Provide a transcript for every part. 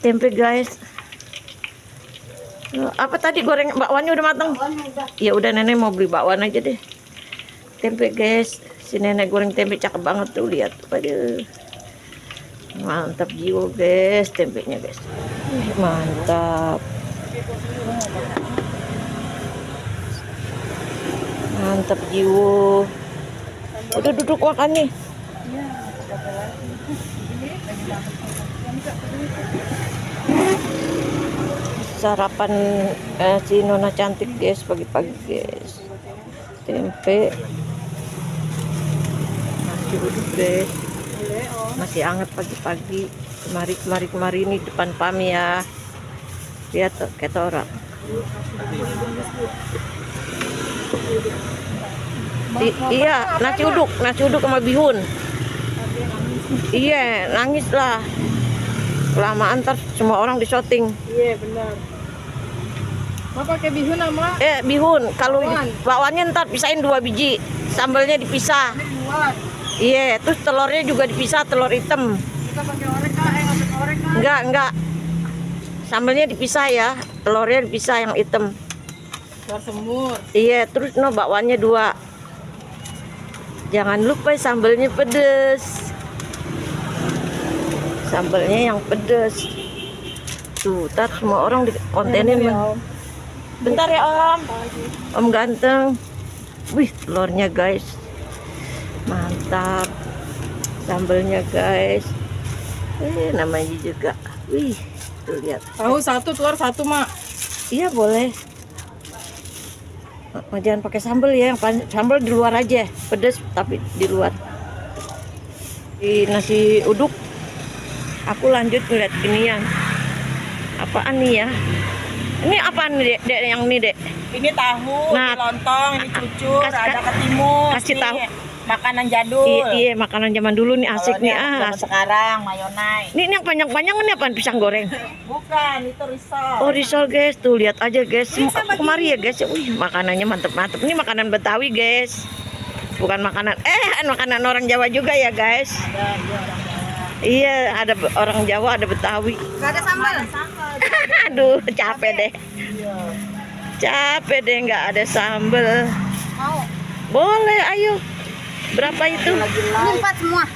Tempe guys. Apa tadi goreng bakwannya udah matang? Ya udah nenek mau beli bakwan aja deh. Tempe guys, si nenek goreng tempe cakep banget tuh, lihat. Waduh. Mantap jiwa guys, tempenya guys. Mantap. Mantap jiwa. Udah duduk makan nih. Sarapan si Nona cantik guys, pagi-pagi guys. Tempe, nasi uduk guys, masih hangat pagi-pagi. Kemari ini depan PAM ya. Lihat tuh kata orang. Iya, nasi uduk sama bihun. Iya, nangis lah. Kelamaan ntar semua orang disoting. Iya benar. Mau pakai bihun sama? Bihun. Kalau bakwannya ntar pisahin 2 biji, sambalnya dipisah. Iya, terus telurnya juga dipisah, telur hitam. Kita pakai orek kah? Pakai orek kah? Enggak. Sambalnya dipisah ya, telurnya dipisah yang hitam. Telur semur. Iya, terus bakwannya 2. Jangan lupa sambalnya pedes. Sambalnya yang pedes. Tuh, tar semua orang di kontenin. Bentar ya Om. Om ganteng. Wih, telurnya guys. Mantap. Sambalnya guys. Namanya juga. Wih, tuh lihat. Tahu 1, telur 1, Mak. Iya, boleh. Jangan pakai sambal ya, sambal di luar aja. Pedes tapi di luar. Di nasi uduk. Aku lanjut ngeliat ginian. Apaan nih ya? Ini apaan nih, Dek? Yang ini, Dek? Ini tahu, Nah, ini lontong, ini cucur, ada ketimus. Kasih nih tahu. Makanan jadul. Iya, makanan zaman dulu nih asik nih. Asik. Sekarang mayonnaise. Ini yang panjang-panjang ini apaan? Pisang goreng. Bukan, itu risol. Oh, risol guys. Tuh lihat aja guys. Kemari ya guys. Wih, makanannya mantep-mantep. Ini makanan Betawi guys. Bukan makanan makanan orang Jawa juga ya guys. Iya, ada orang Jawa, ada Betawi. Gak ada sambal. Aduh, capek deh. Capek deh nggak ada sambel. Mau? Boleh, ayo. Berapa itu? Ini 4 semua.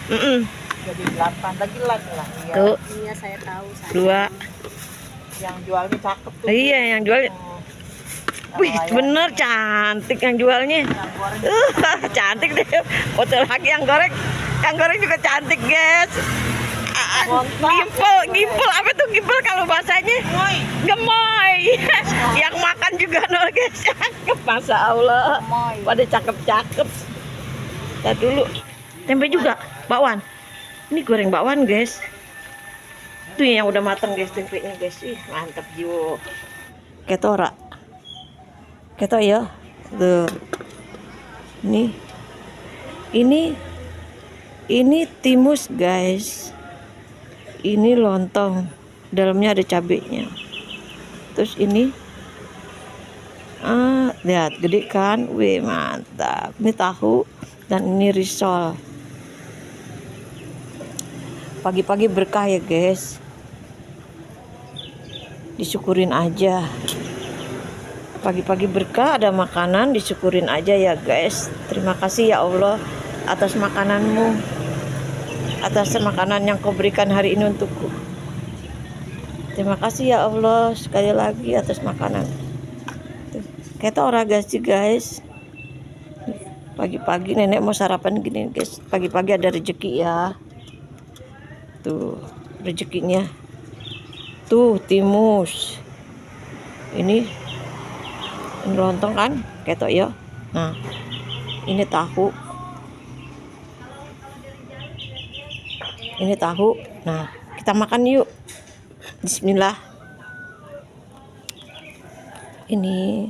Jadi 8 lagi lah. Iya. Tuh, Iya, saya tahu. 2. Yang jualnya cakep tuh. Iya, yang jual. Wih, bener cantik yang jualnya. Cantik deh. Foto lagi yang goreng. Yang goreng juga cantik, guys. Gimpel apa tuh gimpel kalau bahasanya? Gemoy. Yang makan juga nol guys. Masya Allah. Pada cakep-cakep. Lihat dulu. Tempe juga, bakwan. Ini goreng bakwan guys. Tuh yang udah mateng guys tempenya guys. Ih, mantap jiwa. Ketora. Keto ya. Tuh. Ini timus guys. Ini lontong, dalamnya ada cabenya. Terus ini, lihat gede kan, wih mantap. Ini tahu dan ini risol. Pagi-pagi berkah ya guys. Disyukurin aja. Pagi-pagi berkah ada makanan, disyukurin aja ya guys. Terima kasih ya Allah atas makananmu. Atas makanan yang kau berikan hari ini untukku. Terima kasih ya Allah sekali lagi atas makanan. Kita orang guys. Pagi-pagi nenek mau sarapan gini guys. Pagi-pagi ada rezeki ya. Tuh rezekinya. Tuh timus. Ini lontong kan? Ketok ya. Nah, ini tahu. Ini tahu. Nah, kita makan yuk. Bismillah. Ini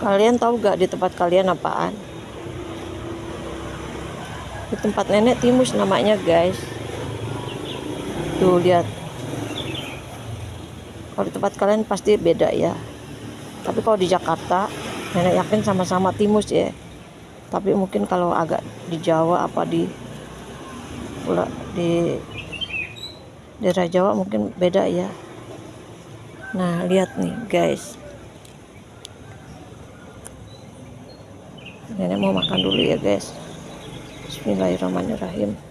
kalian tahu gak di tempat kalian apaan? Di tempat nenek timus namanya guys. Tuh lihat. Kalau di tempat kalian pasti beda ya. Tapi kalau di Jakarta, nenek yakin sama-sama timus ya. Tapi mungkin kalau agak di Jawa apa di daerah Jawa mungkin beda ya. Nah, lihat nih guys. Nenek mau makan dulu ya guys. Bismillahirrahmanirrahim.